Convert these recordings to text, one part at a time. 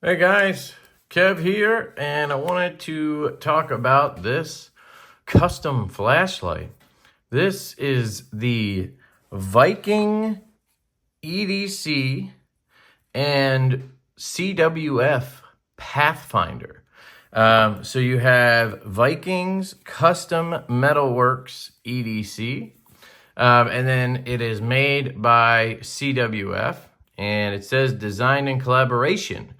Hey guys, Kev here, and I wanted to talk about this custom flashlight. This is the Viking EDC and CWF Pathfinder. So you have Viking's Custom Metalworks EDC, and then it is made by CWF, and it says designed in collaboration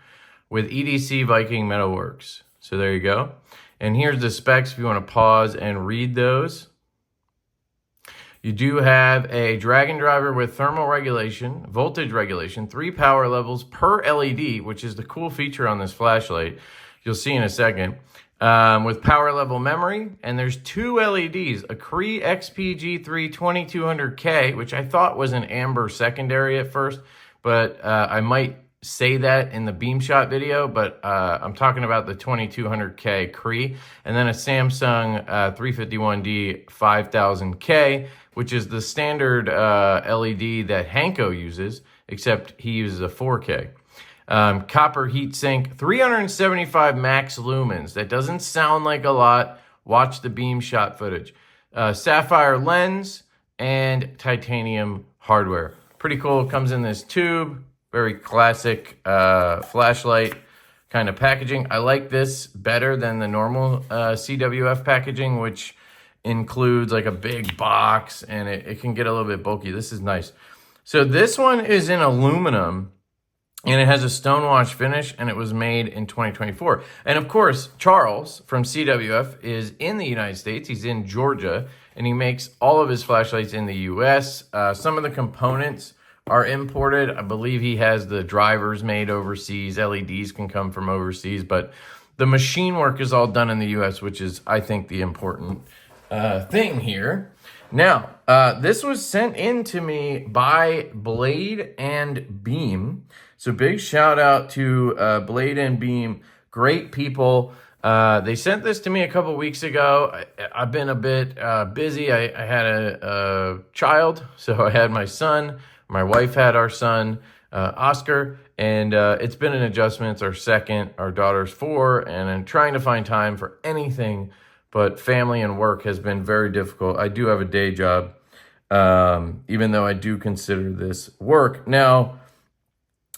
with EDC Viking Metalworks. So there you go. And here's the specs if you want to pause and read those. You do have a drag and driver with thermal regulation, voltage regulation, 3 power levels per LED, which is the cool feature on this flashlight. You'll see in a second. With power level memory, and there's 2 LEDs, a Cree XPG3 2200K, which I thought was an amber secondary at first, but I might say that in the beam shot video, but I'm talking about the 2200K Cree, and then a Samsung 351D 5000K, which is the standard LED that Hanko uses, except he uses a 4K. Copper heatsink, 375 max lumens. That doesn't sound like a lot. Watch the beam shot footage. Sapphire lens and titanium hardware. Pretty cool. Comes in this tube. Very classic flashlight kind of packaging. I like this better than the normal CWF packaging, which includes like a big box, and it can get a little bit bulky. This is nice. So this one is in aluminum, and it has a stonewash finish, and it was made in 2024. And of course, Charles from CWF is in the United States. He's in Georgia, and he makes all of his flashlights in the US. Some of the components are imported. I believe he has the drivers made overseas. LEDs can come from overseas, but the machine work is all done in the US, which is, I think, the important thing here. Now, this was sent in to me by Blade and Beam. So big shout out to Blade and Beam. Great people. They sent this to me a couple weeks ago. I've been a bit busy. I had a child, so I had my son. My wife had our son, Oscar, and it's been an adjustment. It's our second. Our daughter's 4, and I'm trying to find time for anything, but family and work has been very difficult. I do have a day job, even though I do consider this work. Now,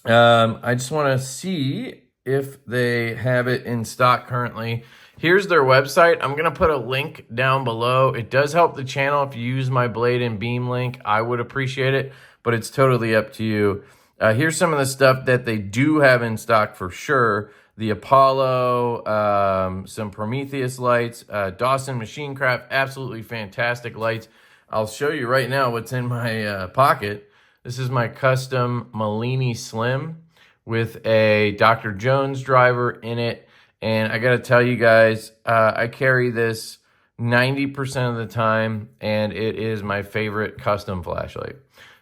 I just want to see if they have it in stock currently. Here's their website. I'm going to put a link down below. It does help the channel if you use my Blade and Beam link. I would appreciate it, but it's totally up to you. Here's some of the stuff that they do have in stock for sure. The Apollo, some Prometheus lights, Dawson Machine Craft, absolutely fantastic lights. I'll show you right now what's in my pocket. This is my custom Malini Slim with a Dr. Jones driver in it. And I got to tell you guys, I carry this 90% of the time, and it is my favorite custom flashlight.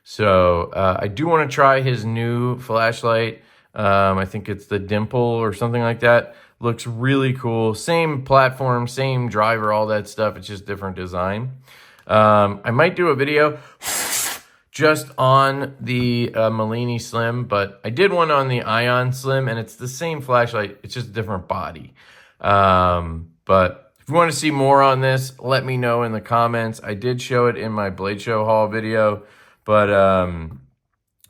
So I do want to try his new flashlight. I think it's the Dimple or something like that. Looks really cool. Same platform, same driver, all that stuff. It's just different design. I might do a video just on the Malini Slim, but I did one on the Ion Slim, and it's the same flashlight. It's just a different body. But if you want to see more on this, let me know in the comments. I did show it in my Blade Show haul video. But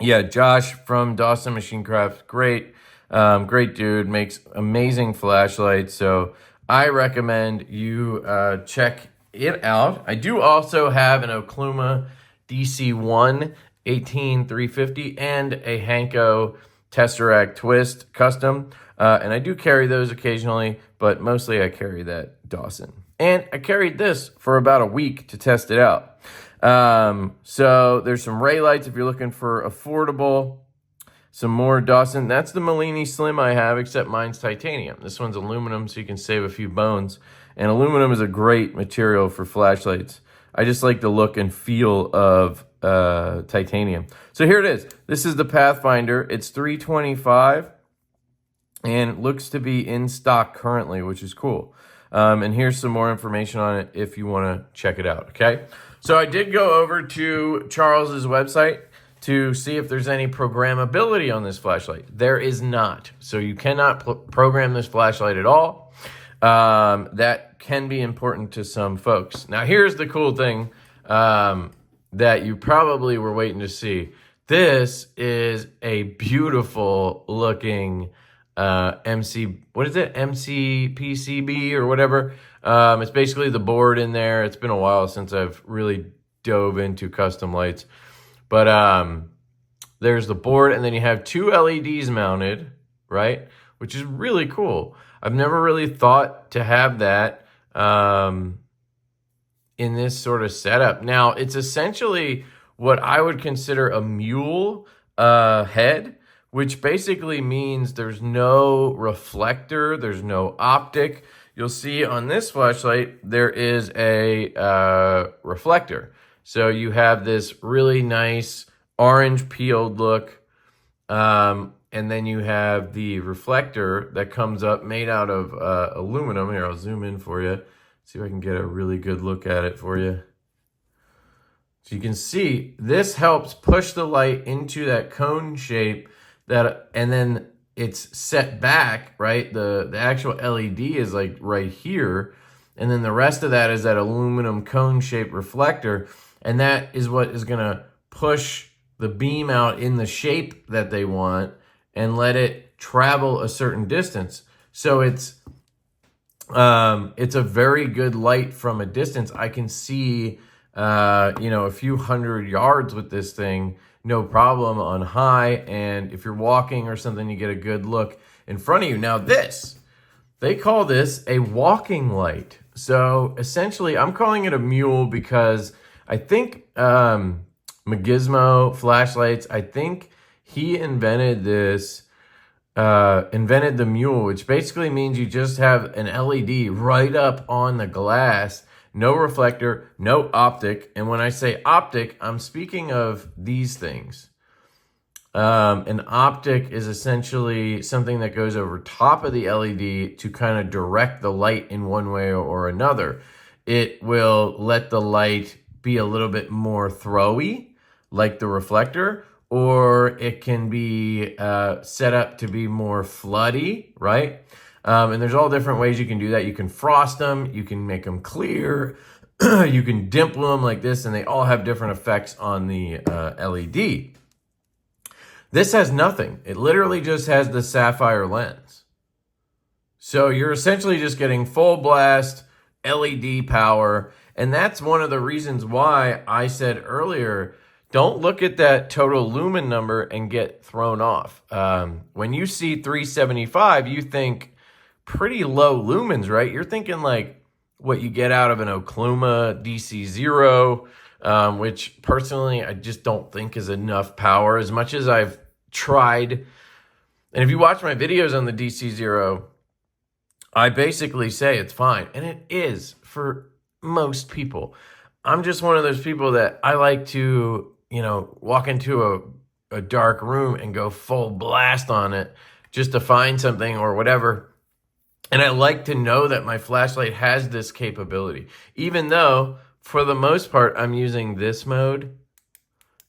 yeah, Josh from Dawson Machine Craft, great dude, makes amazing flashlights. So I recommend you check it out. I do also have an Okluma DC1 18350 and a Hanko Tesseract Twist custom. And I do carry those occasionally, but mostly I carry that Dawson. And I carried this for about a week to test it out. So there's some Ray lights if you're looking for affordable. Some more Dawson. That's the Malini Slim I have, except mine's titanium. This one's aluminum, so you can save a few bones. And aluminum is a great material for flashlights. I just like the look and feel of titanium. So here it is. This is the Pathfinder. It's $325, and it looks to be in stock currently, which is cool. And here's some more information on it if you want to check it out, okay? So I did go over to Charles's website to see if there's any programmability on this flashlight. There is not. So you cannot program this flashlight at all. That can be important to some folks. Now, here's the cool thing that you probably were waiting to see. This is a beautiful looking MCPCB or whatever. It's basically the board in there. It's been a while since I've really dove into custom lights. But there's the board, and then you have two LEDs mounted, right? Which is really cool. I've never really thought to have that in this sort of setup. Now, it's essentially what I would consider a mule head, which basically means there's no reflector, there's no optic. You'll see on this flashlight, there is a reflector. So you have this really nice orange peeled look. And then you have the reflector that comes up made out of aluminum. Here, I'll zoom in for you. See if I can get a really good look at it for you. So you can see this helps push the light into that cone shape and then it's set back, right? The actual LED is like right here. And then the rest of that is that aluminum cone shaped reflector. And that is what is gonna push the beam out in the shape that they want and let it travel a certain distance. So it's a very good light from a distance. I can see, a few hundred yards with this thing, no problem on high. And if you're walking or something, you get a good look in front of you. Now they call this a walking light. So essentially I'm calling it a mule because I think Magizmo flashlights, I think he invented this, invented the mule, which basically means you just have an LED right up on the glass, no reflector, no optic. And when I say optic, I'm speaking of these things. An optic is essentially something that goes over top of the LED to kind of direct the light in one way or another. It will let the light be a little bit more throwy, like the reflector, or it can be set up to be more floody, right? And there's all different ways you can do that. You can frost them, you can make them clear, you can dimple them like this, and they all have different effects on the LED. This has nothing. It literally just has the sapphire lens. So you're essentially just getting full blast LED power. And that's one of the reasons why I said earlier, don't look at that total lumen number and get thrown off. When you see 375, you think pretty low lumens, right? You're thinking like what you get out of an Oklahoma DC0, which personally I just don't think is enough power as much as I've tried. And if you watch my videos on the DC0, I basically say it's fine. And it is for most people. I'm just one of those people that I like to, walk into a dark room and go full blast on it just to find something or whatever. And I like to know that my flashlight has this capability, even though for the most part, I'm using this mode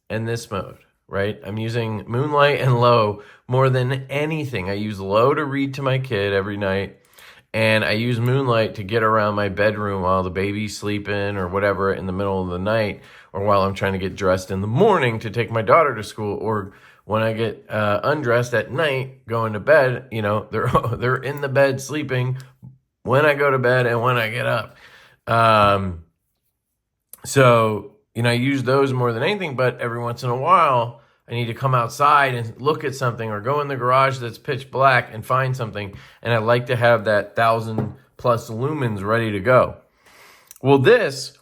and this mode, right? I'm using moonlight and low more than anything. I use low to read to my kid every night. And I use moonlight to get around my bedroom while the baby's sleeping or whatever in the middle of the night, or while I'm trying to get dressed in the morning to take my daughter to school, or when I get undressed at night going to bed. They're in the bed sleeping when I go to bed and when I get up. So I use those more than anything, but every once in a while I need to come outside and look at something or go in the garage that's pitch black and find something. And I like to have that 1,000+ lumens ready to go. Well, this,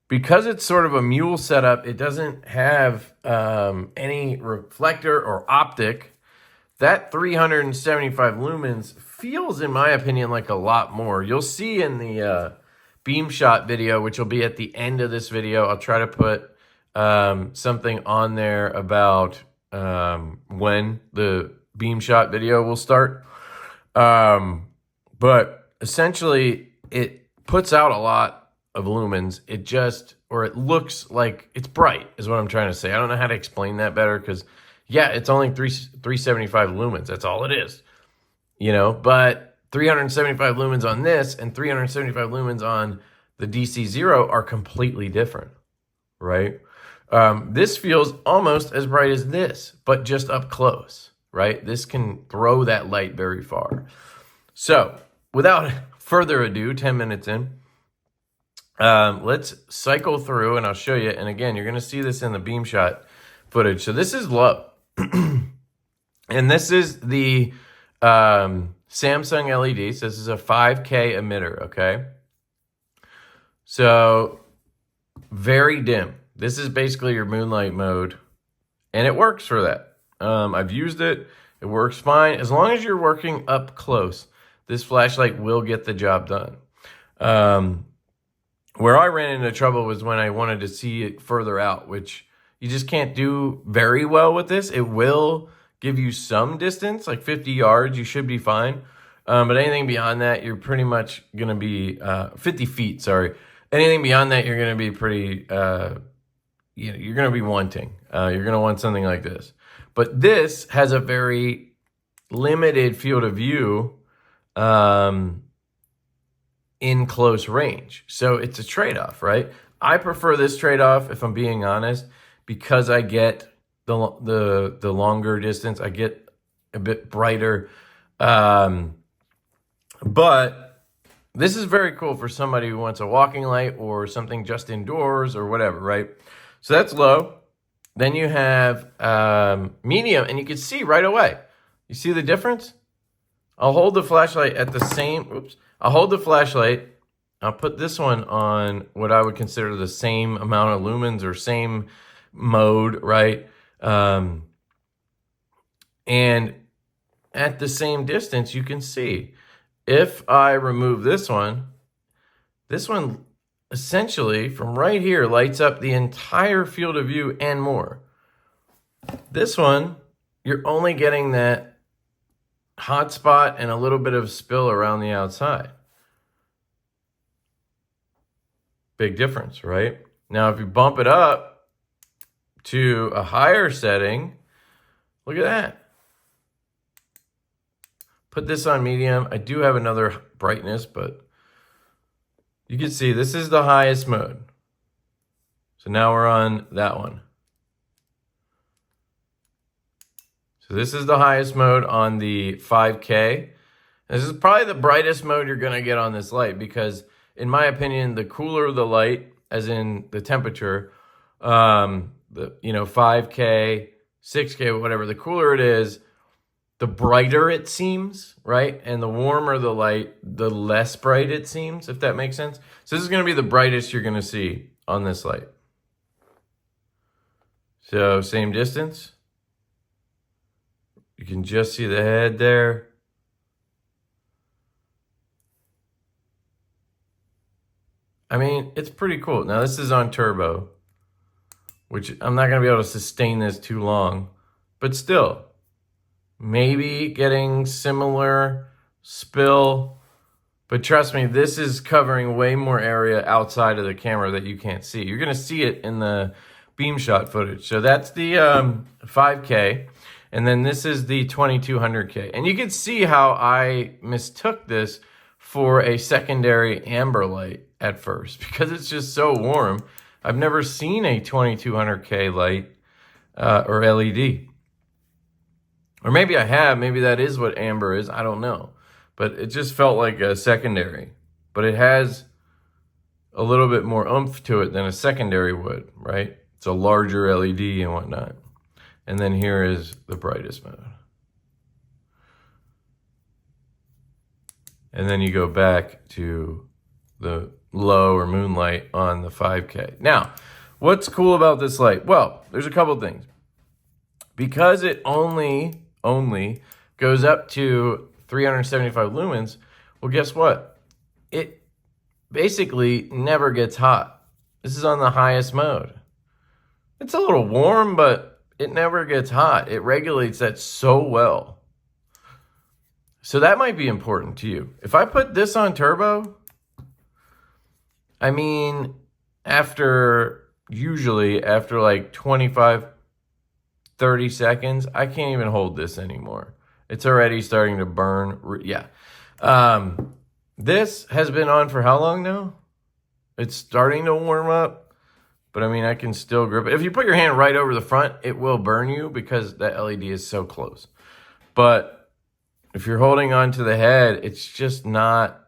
because it's sort of a mule setup, it doesn't have any reflector or optic. That 375 lumens feels, in my opinion, like a lot more. You'll see in the beam shot video, which will be at the end of this video, I'll try to put something on there about when the beam shot video will start. But essentially, it puts out a lot of lumens, it just, or it looks like it's bright is what I'm trying to say. I don't know how to explain that better because, yeah, it's only 375 lumens. That's all it is, you know, but 375 lumens on this and 375 lumens on the DC0 are completely different, right? This feels almost as bright as this, but just up close, right? This can throw that light very far. So without further ado, 10 minutes in, let's cycle through and I'll show you. And again, you're going to see this in the beam shot footage. So this is low. And this is the Samsung LED. So this is a 5K emitter, okay? So very dim. This is basically your moonlight mode. And it works for that. I've used it. It works fine. As long as you're working up close, this flashlight will get the job done. Where I ran into trouble was when I wanted to see it further out, which you just can't do very well with this. It will give you some distance, like 50 yards, you should be fine. But anything beyond that, you're pretty much going to be 50 feet, sorry. Anything beyond that, you're going to be pretty, you're going to be wanting. You're going to want something like this. But this has a very limited field of view in close range. So it's a trade-off, right? I prefer this trade-off, if I'm being honest, because I get the longer distance. I get a bit brighter. But this is very cool for somebody who wants a walking light or something just indoors or whatever, right? So that's low. Then you have medium, and you can see right away. You see the difference? I'll hold the flashlight at the same, I'll hold the flashlight. I'll put this one on what I would consider the same amount of lumens or same mode, right? And at the same distance, you can see. If I remove this one essentially from right here lights up the entire field of view and more. This one, you're only getting that hot spot and a little bit of spill around the outside. Big difference, right? Now, if you bump it up to a higher setting, look at that. Put this on medium. I do have another brightness, but you can see this is the highest mode. So now we're on that one. So this is the highest mode on the 5K. This is probably the brightest mode you're going to get on this light because, in my opinion, the cooler the light, as in the temperature, 5K, 6K, whatever, the cooler it is, the brighter it seems, right? And the warmer the light, the less bright it seems, if that makes sense. So this is going to be the brightest you're going to see on this light. So same distance. You can just see the head there. I mean, it's pretty cool. Now this is on turbo, which I'm not going to be able to sustain this too long, but still, maybe getting similar spill, but trust me, this is covering way more area outside of the camera that you can't see. You're going to see it in the beam shot footage. So that's the 5K. And then this is the 2200K. And you can see how I mistook this for a secondary amber light at first because it's just so warm. I've never seen a 2200K light or LED. Or maybe I have. Maybe that is what amber is. I don't know. But it just felt like a secondary. But it has a little bit more oomph to it than a secondary would, right? It's a larger LED and whatnot. And then here is the brightest mode. And then you go back to the low or moonlight on the 5K. Now, what's cool about this light? Well, there's a couple things. Because it only goes up to 375 lumens, well, guess what? It basically never gets hot. This is on the highest mode. It's a little warm, but it never gets hot. It regulates that so well. So that might be important to you. If I put this on turbo, I mean, usually after like 25, 30 seconds, I can't even hold this anymore. It's already starting to burn. Yeah. This has been on for how long now? It's starting to warm up, but I mean, I can still grip it. If you put your hand right over the front, it will burn you because that LED is so close. But if you're holding on to the head, it's just not,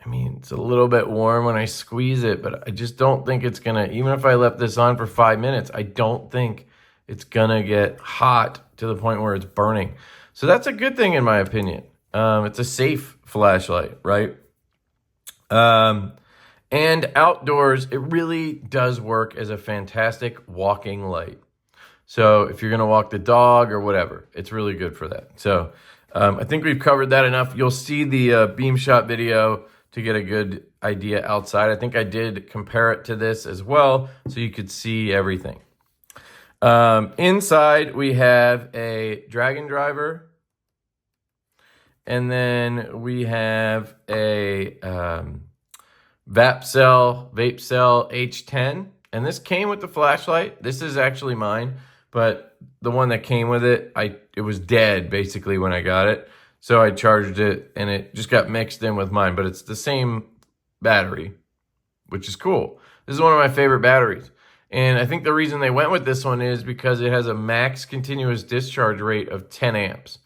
I mean, it's a little bit warm when I squeeze it, but I just don't think it's gonna, even if I left this on for 5 minutes, I don't think it's gonna get hot to the point where it's burning. So that's a good thing in my opinion. It's a safe flashlight, right? And outdoors, it really does work as a fantastic walking light. So if you're going to walk the dog or whatever, it's really good for that. So I think we've covered that enough. You'll see the beam shot video to get a good idea outside. I think I did compare it to this as well, so you could see everything. Inside, we have a dragon driver. And then we have a vape cell H10. And this came with the flashlight. This is actually mine, but the one that came with it, it was dead basically when I got it. So I charged it and it just got mixed in with mine, but it's the same battery, which is cool. This is one of my favorite batteries. And I think the reason they went with this one is because it has a max continuous discharge rate of 10 amps,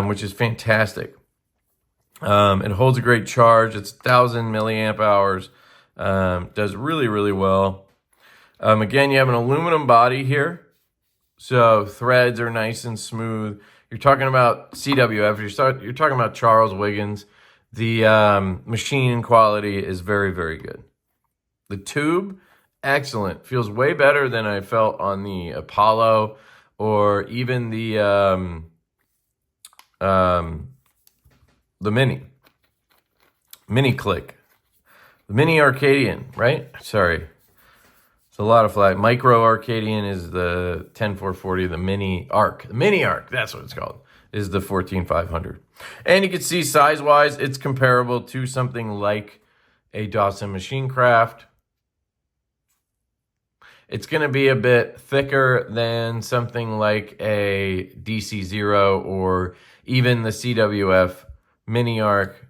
which is fantastic. It holds a great charge. It's 1,000 milliamp hours. Does really, really well. Again, you have an aluminum body here. So threads are nice and smooth. You're talking about CWF. You're talking about Charles Wiggins. The machine quality is very, very good. The tube, excellent. Feels way better than I felt on the Apollo or even the Mini Click. The Mini Arcadian, right? Sorry. It's a lot of flag. Micro Arcadian is the 10440. The Mini Arc. The Mini Arc, that's what it's called, is the 14500. And you can see size-wise, it's comparable to something like a Dawson Machine Craft. It's going to be a bit thicker than something like a DC0 or even the CWF Mini Arc.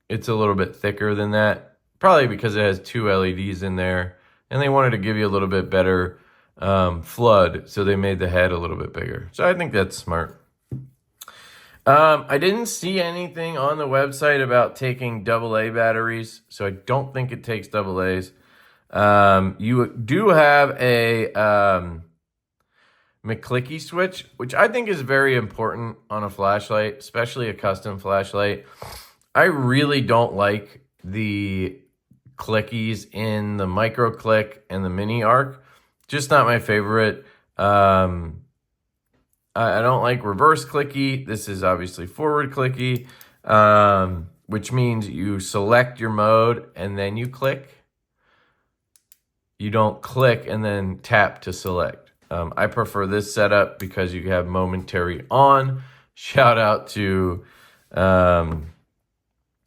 It's a little bit thicker than that, probably because it has 2 LEDs in there, and they wanted to give you a little bit better flood, so they made the head a little bit bigger. So I think that's smart. I didn't see anything on the website about taking AA batteries, so I don't think it takes AA's. You do have a McClicky switch, which I think is very important on a flashlight, especially a custom flashlight. I really don't like the clickies in the micro click and the mini arc. Just not my favorite. I don't like reverse clicky. This is obviously forward clicky, which means you select your mode and then you click. You don't click and then tap to select. I prefer this setup because you have momentary on. Shout out to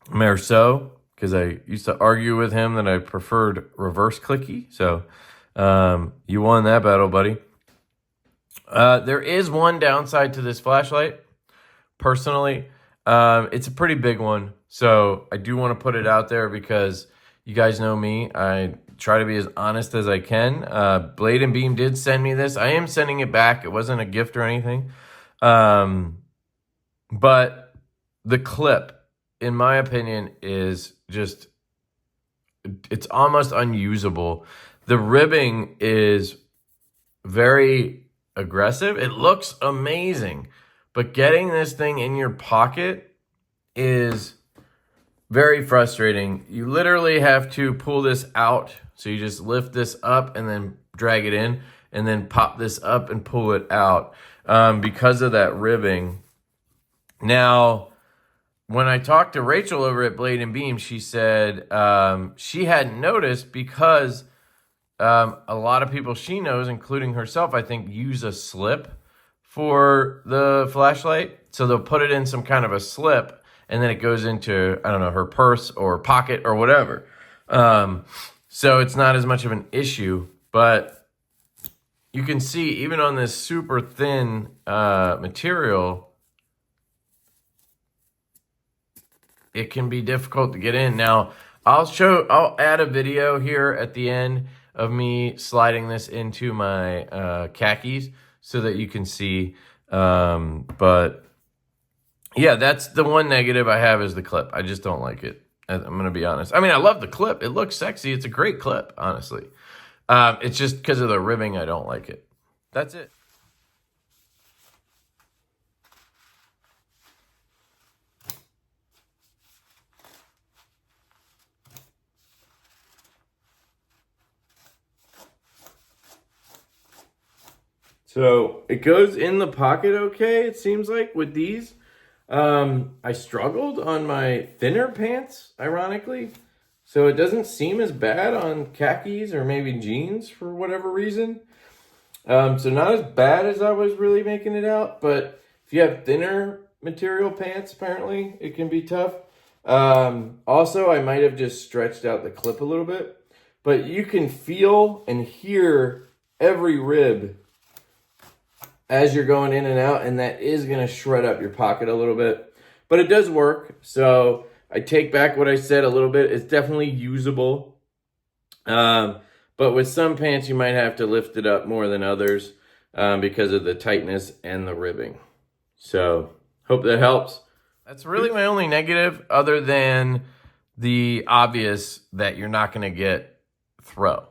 Merceau, because I used to argue with him that I preferred reverse clicky. So you won that battle, buddy. There is one downside to this flashlight. Personally, it's a pretty big one. So I do want to put it out there because you guys know me. I try to be as honest as I can. Blade and Beam did send me this. I am sending it back. It wasn't a gift or anything. But the clip, in my opinion, is just, it's almost unusable. The ribbing is very aggressive. It looks amazing, but getting this thing in your pocket is very frustrating. You literally have to pull this out. So you just lift this up and then drag it in and then pop this up and pull it out because of that ribbing. Now, when I talked to Rachel over at Blade and Beam, she said she hadn't noticed because a lot of people she knows, including herself, I think, use a slip for the flashlight. So they'll put it in some kind of a slip and then it goes into, I don't know, her purse or pocket or whatever. So it's not as much of an issue, but you can see even on this super thin material, it can be difficult to get in. Now, I'll add a video here at the end of me sliding this into my khakis so that you can see. But yeah, that's the one negative I have is the clip. I just don't like it. I'm going to be honest. I mean, I love the clip. It looks sexy. It's a great clip, honestly. It's just because of the ribbing, I don't like it. That's it. So it goes in the pocket okay, it seems like, with these. I struggled on my thinner pants, ironically. So it doesn't seem as bad on khakis or maybe jeans for whatever reason. So not as bad as I was really making it out. But if you have thinner material pants, apparently, it can be tough. Also, I might have just stretched out the clip a little bit. But you can feel and hear every rib as you're going in and out, and that is going to shred up your pocket a little bit. But it does work, so I take back what I said a little bit. It's definitely usable. But with some pants, you might have to lift it up more than others because of the tightness and the ribbing. So, hope that helps. That's really my only negative, other than the obvious that you're not going to get throw.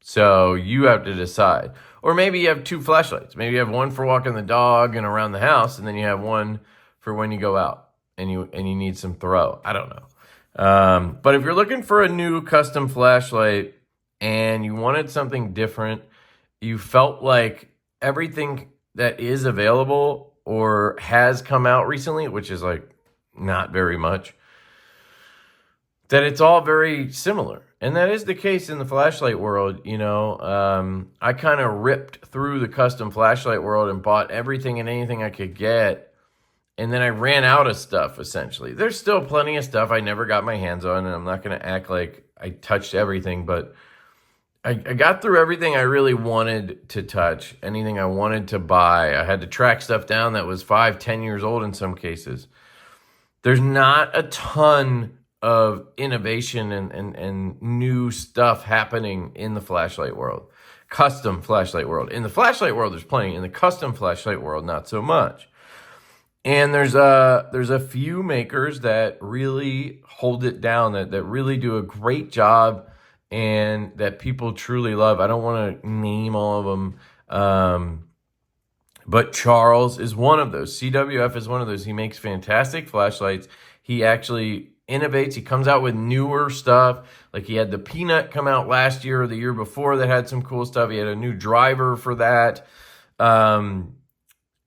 So you have to decide. Or maybe you have two flashlights. Maybe you have one for walking the dog and around the house, and then you have one for when you go out and you need some throw. I don't know. But if you're looking for a new custom flashlight and you wanted something different, you felt like everything that is available or has come out recently, which is like not very much, that it's all very similar. And that is the case in the flashlight world. You know, I kind of ripped through the custom flashlight world and bought everything and anything I could get. And then I ran out of stuff, essentially. There's still plenty of stuff I never got my hands on, and I'm not going to act like I touched everything, but I got through everything I really wanted to touch, anything I wanted to buy. I had to track stuff down that was 5-10 years old in some cases. There's not a ton of innovation and new stuff happening in the flashlight world, custom flashlight world. In the flashlight world, there's plenty. In the custom flashlight world, not so much. And there's a few makers that really hold it down, that really do a great job, and that people truly love. I don't want to name all of them, but Charles is one of those. CWF is one of those. He makes fantastic flashlights. He actually innovates. He comes out with newer stuff. Like he had the Peanut come out last year or the year before that had some cool stuff. He had a new driver for that.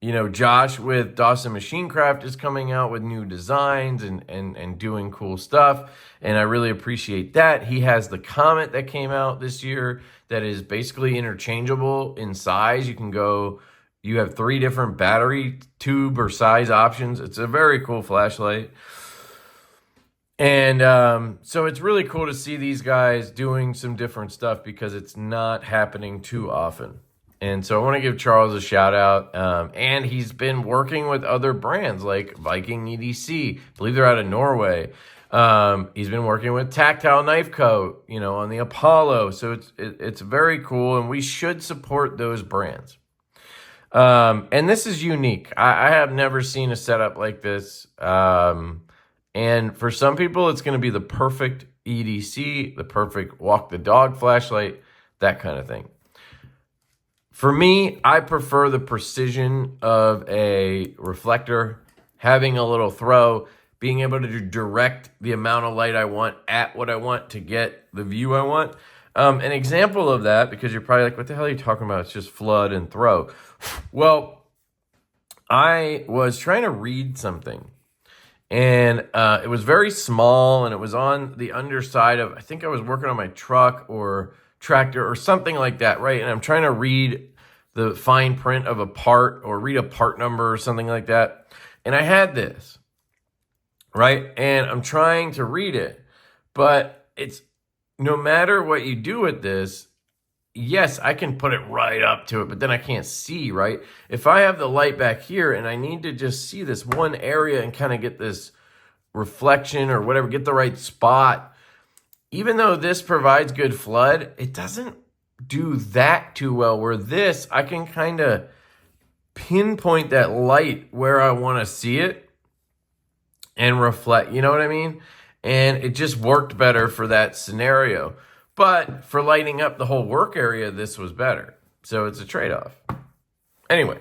You know, Josh with Dawson Machine Craft is coming out with new designs and doing cool stuff. And I really appreciate that. He has the Comet that came out this year that is basically interchangeable in size. You have 3 different battery tube or size options. It's a very cool flashlight. And so it's really cool to see these guys doing some different stuff because it's not happening too often. And so I want to give Charles a shout out. And he's been working with other brands like Viking EDC. I believe they're out of Norway. He's been working with Tactile Knife Co., you know, on the Apollo. So it's very cool, and we should support those brands. And this is unique. I have never seen a setup like this. And for some people, it's going to be the perfect EDC, the perfect walk the dog flashlight, that kind of thing. For me, I prefer the precision of a reflector, having a little throw, being able to direct the amount of light I want at what I want to get the view I want. An example of that, because you're probably like, what the hell are you talking about? It's just flood and throw. Well, I was trying to read something. And it was very small, and it was on the underside of, I think I was working on my truck or tractor or something like that, right? And I'm trying to read the fine print of a part or read a part number or something like that. And I had this right? And I'm trying to read it, but it's no matter what you do with this, yes, I can put it right up to it, but then I can't see, right? If I have the light back here and I need to just see this one area and kind of get this reflection or whatever, get the right spot, even though this provides good flood, it doesn't do that too well, where this, I can kind of pinpoint that light where I want to see it and reflect, you know what I mean? And it just worked better for that scenario. But for lighting up the whole work area, this was better. So it's a trade-off. Anyway,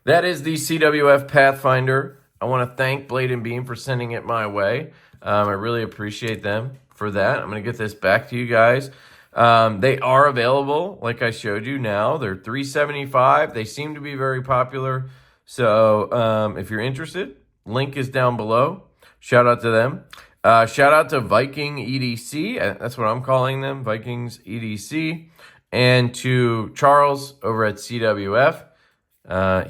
that is the CWF Pathfinder. I want to thank Blade and Beam for sending it my way. I really appreciate them for that. I'm going to get this back to you guys. They are available, like I showed you now. They're $375. They seem to be very popular. So if you're interested, link is down below. Shout out to them. Shout out to Viking EDC. That's what I'm calling them, Vikings EDC. And to Charles over at CWF.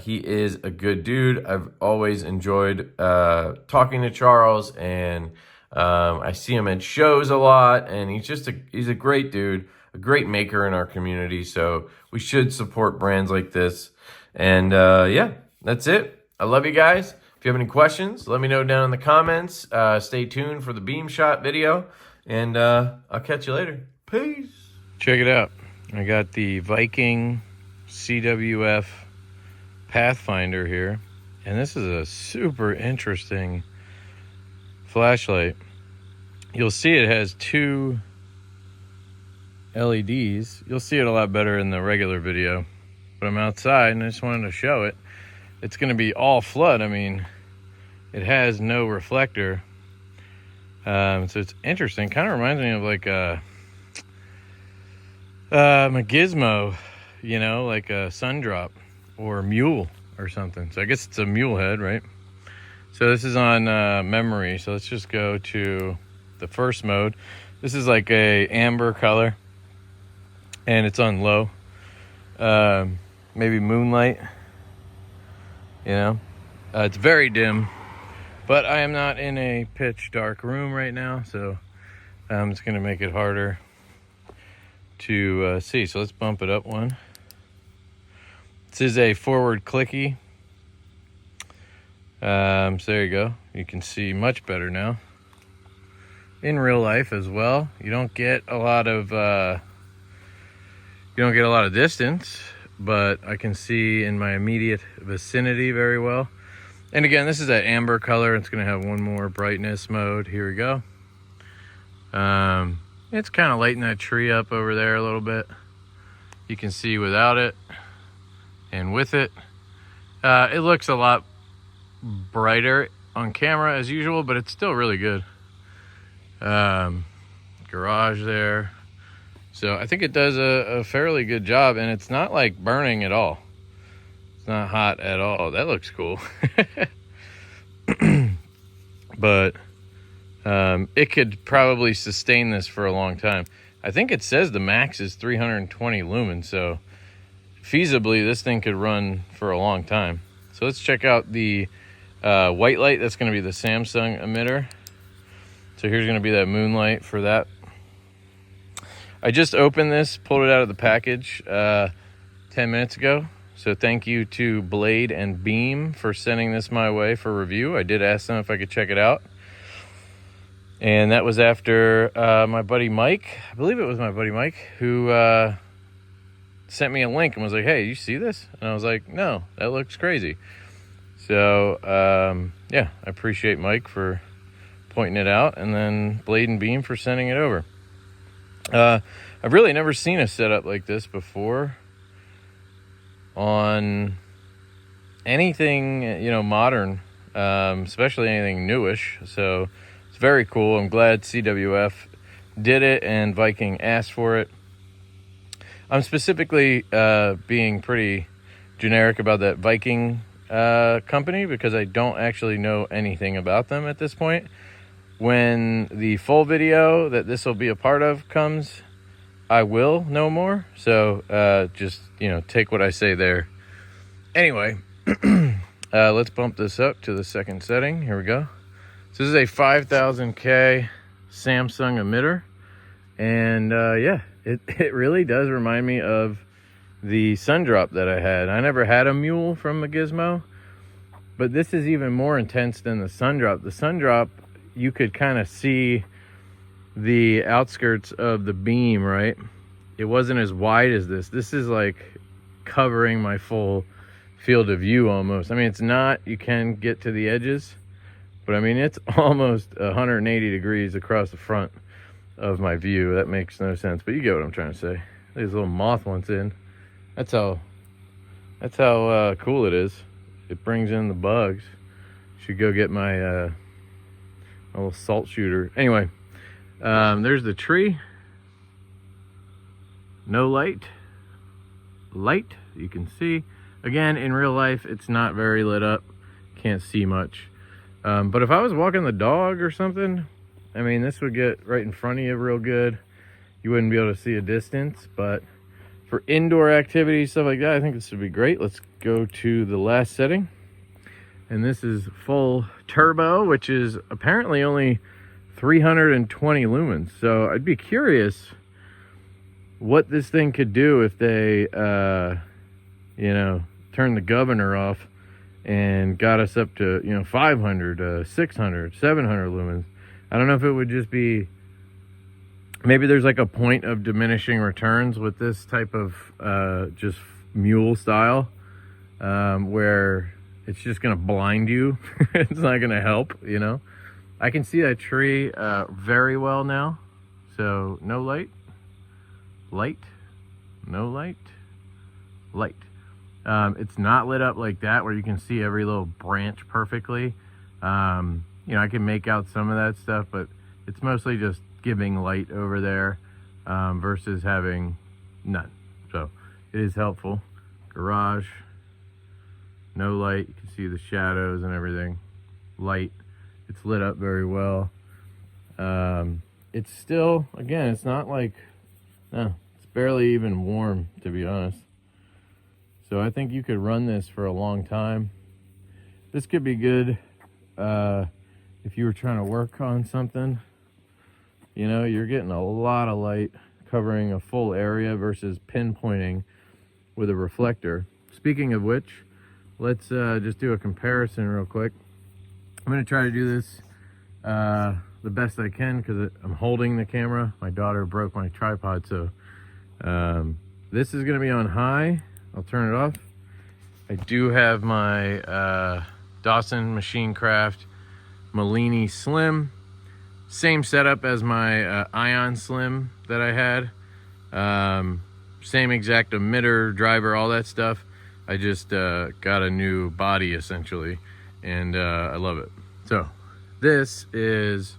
He is a good dude. I've always enjoyed talking to Charles, and I see him at shows a lot, and he's a great dude, a great maker in our community. So we should support brands like this. And yeah, that's it. I love you guys. If you have any questions, let me know down in the comments. Stay tuned for the beam shot video, and I'll catch you later. Peace. Check it out. I got the Viking CWF Pathfinder here, and this is a super interesting flashlight. You'll see it has 2 LEDs. You'll see it a lot better in the regular video, but I'm outside and I just wanted to show it. It's going to be all flood. I mean, it has no reflector, so it's interesting. Kind of reminds me of like a gizmo, you know, like a sun drop or mule or something. So I guess it's a mule head, right? So this is on memory. So let's just go to the first mode. This is like a amber color, and it's on low. Maybe moonlight, you know. It's very dim, but I am not in a pitch dark room right now, so it's gonna make it harder to see. So let's bump it up one. This is a forward clicky. So there you go. You can see much better now. In real life as well. You don't get a lot of distance, but I can see in my immediate vicinity very well. And again, this is that amber color. It's going to have one more brightness mode. Here we go. It's kind of lighting that tree up over there a little bit. You can see without it and with it. It looks a lot brighter on camera as usual, but it's still really good. Garage there. So I think it does a fairly good job, and it's not like burning at all. It's not hot at all. That looks cool. But it could probably sustain this for a long time. I think it says the max is 320 lumens, so feasibly this thing could run for a long time. So let's check out the white light. That's going to be the Samsung emitter. So here's going to be that moonlight for that. I just opened this, pulled it out of the package 10 minutes ago. So thank you to Blade and Beam for sending this my way for review. I did ask them if I could check it out. And that was after my buddy Mike, I believe it was my buddy Mike, who sent me a link and was like, hey, you see this? And I was like, no, that looks crazy. So, yeah, I appreciate Mike for pointing it out, and then Blade and Beam for sending it over. I've really never seen a setup like this before on anything, you know, modern, especially anything newish. So it's very cool. I'm glad CWF did it and Viking asked for it. I'm specifically being pretty generic about that Viking company because I don't actually know anything about them at this point. When the full video that this will be a part of comes, I will know more. So just, you know, take what I say there. Anyway, let's bump this up to the second setting. Here we go. So this is a 5000K Samsung emitter. And yeah, it really does remind me of the Sundrop that I had. I never had a mule from a Gizmo, but this is even more intense than the Sundrop. The Sundrop, you could kind of see the outskirts of the beam, right? It wasn't as wide as this. This is like covering my full field of view almost. I mean, it's not, you can get to the edges, but I mean, it's almost 180 degrees across the front of my view. That makes no sense, but you get what I'm trying to say. These little moth ones in. That's how cool it is. It brings in the bugs. Should go get my little salt shooter. Anyway, there's the tree. No light. Light, you can see. Again, in real life, it's not very lit up. Can't see much. But if I was walking the dog or something, I mean, this would get right in front of you real good. You wouldn't be able to see a distance, but for indoor activities, stuff like that, I think this would be great. Let's go to the last setting. And this is full turbo, which is apparently only 320 lumens. So I'd be curious what this thing could do if they, you know, turn the governor off and got us up to, you know, 500, 600, 700 lumens. I don't know if it would just be, maybe there's like a point of diminishing returns with this type of just mule style, where it's just gonna blind you. It's not gonna help, you know. I can see that tree very well now. So no light, light, no light, light. It's not lit up like that where you can see every little branch perfectly. You know, I can make out some of that stuff, but it's mostly just giving light over there versus having none. So it is helpful. Garage, no light. You can see the shadows and everything. Light, it's lit up very well. It's still, again, it's not like, no, it's barely even warm, to be honest. So I think you could run this for a long time. This could be good if you were trying to work on something. You know, you're getting a lot of light covering a full area versus pinpointing with a reflector. Speaking of which, let's just do a comparison real quick. I'm going to try to do this the best I can because I'm holding the camera. My daughter broke my tripod, so this is going to be on high. I'll turn it off. I do have my Dawson Machine Craft Malini Slim. Same setup as my Ion Slim that I had. Same exact emitter, driver, all that stuff. I just got a new body essentially, and I love it. So this is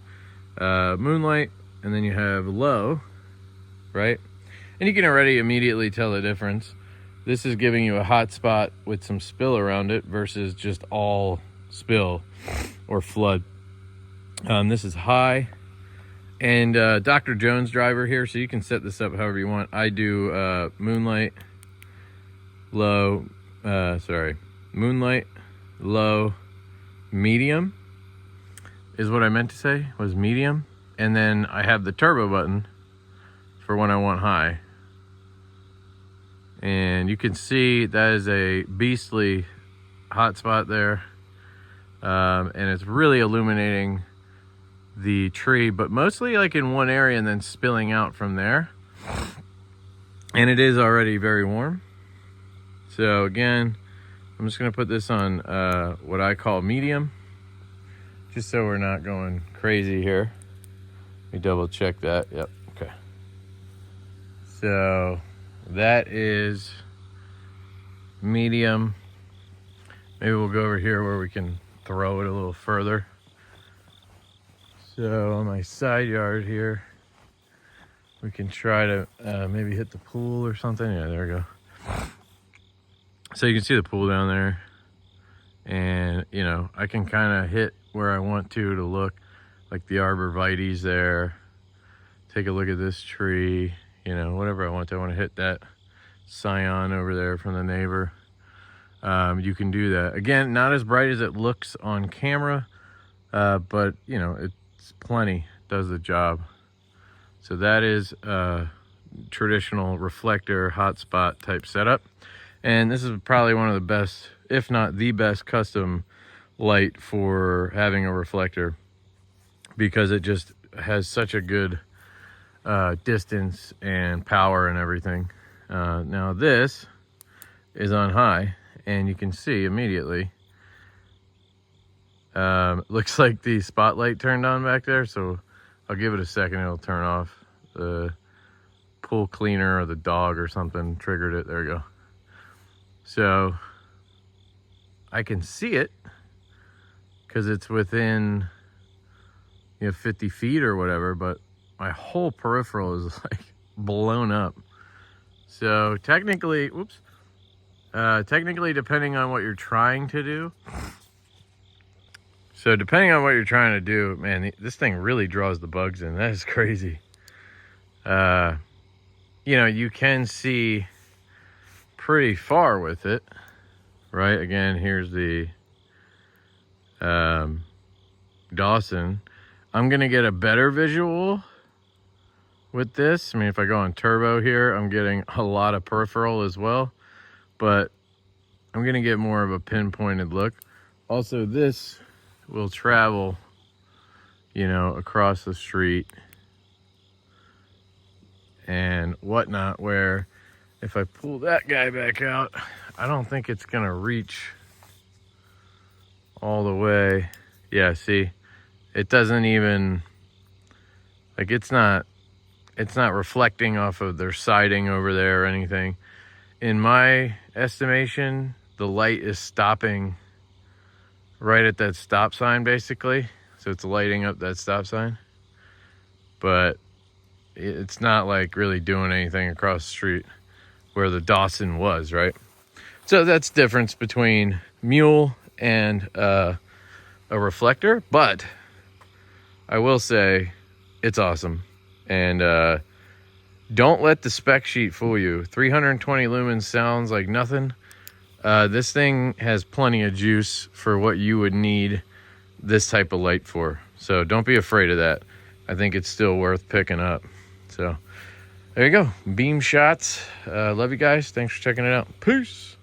moonlight, and then you have low, right? And you can already immediately tell the difference. This is giving you a hot spot with some spill around it versus just all spill or flood. This is high, and Dr. Jones driver here, so you can set this up however you want. I do moonlight, low, moonlight, low, medium is what I meant to say, was medium. And then I have the turbo button for when I want high. And you can see that is a beastly hot spot there. And it's really illuminating the tree, but mostly like in one area and then spilling out from there. And it is already very warm. So again, I'm just gonna put this on what I call medium, just so we're not going crazy here. Let me double check that. Yep, okay. So that is medium. Maybe we'll go over here where we can throw it a little further. So on my side yard here, we can try to maybe hit the pool or something. Yeah, there we go. So you can see the pool down there, and you know, I can kind of hit where I want to look, like the arborvitae's there. Take a look at this tree, you know, whatever I want to. I want to hit that scion over there from the neighbor. You can do that. Again, not as bright as it looks on camera, but you know, it's plenty, does the job. So that is a traditional reflector hotspot type setup. And this is probably one of the best, if not the best, custom light for having a reflector, because it just has such a good distance and power and everything. Now this is on high, and you can see immediately, looks like the spotlight turned on back there, so I'll give it a second, it'll turn off. The pool cleaner or the dog or something triggered it. There we go. So I can see it because it's within, you know, 50 feet or whatever, but my whole peripheral is like blown up. So technically, technically depending on what you're trying to do. So depending on what you're trying to do, man, this thing really draws the bugs in. That is crazy. You know, you can see pretty far with it, right? Again, here's the Dawson. I'm gonna get a better visual with this. I mean, if I go on turbo here, I'm getting a lot of peripheral as well, but I'm gonna get more of a pinpointed look. Also, this will travel, you know, across the street and whatnot, where if I pull that guy back out, I don't think it's gonna reach all the way. Yeah, see, it doesn't even, like, it's not reflecting off of their siding over there or anything. In my estimation, the light is stopping right at that stop sign, basically. So it's lighting up that stop sign, but it's not like really doing anything across the street where the Dawson was, right? So that's the difference between mule and a reflector, but I will say it's awesome. And don't let the spec sheet fool you. 320 lumens sounds like nothing. This thing has plenty of juice for what you would need this type of light for. So don't be afraid of that. I think it's still worth picking up. So there you go. Beam shots. Love you guys. Thanks for checking it out. Peace.